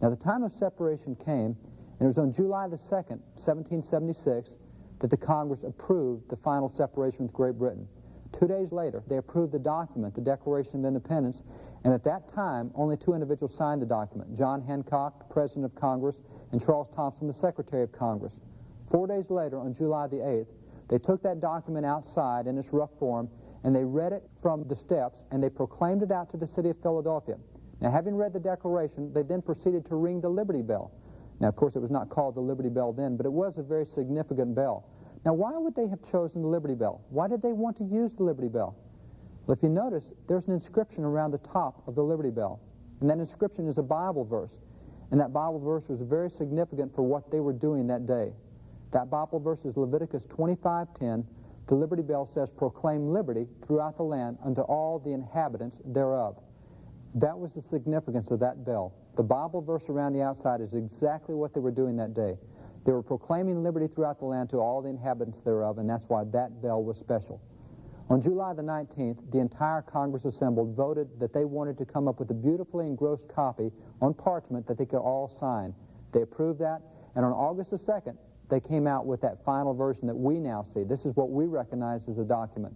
Now, the time of separation came, and it was on July the 2nd, 1776, that the Congress approved the final separation with Great Britain. 2 days later, they approved the document, the Declaration of Independence, and at that time, only two individuals signed the document, John Hancock, the President of Congress, and Charles Thompson, the Secretary of Congress. 4 days later, on July the 8th, they took that document outside in its rough form, and they read it from the steps, and they proclaimed it out to the city of Philadelphia. Now, having read the Declaration, they then proceeded to ring the Liberty Bell. Now, of course, it was not called the Liberty Bell then, but it was a very significant bell. Now, why would they have chosen the Liberty Bell? Why did they want to use the Liberty Bell? Well, if you notice, there's an inscription around the top of the Liberty Bell, and that inscription is a Bible verse, and that Bible verse was very significant for what they were doing that day. That Bible verse is Leviticus 25:10. The Liberty Bell says, "Proclaim liberty throughout the land unto all the inhabitants thereof." That was the significance of that bell. The Bible verse around the outside is exactly what they were doing that day. They were proclaiming liberty throughout the land to all the inhabitants thereof, and that's why that bell was special. On July the 19th, the entire Congress assembled voted that they wanted to come up with a beautifully engrossed copy on parchment that they could all sign. They approved that, and on August the 2nd, they came out with that final version that we now see. This is what we recognize as the document.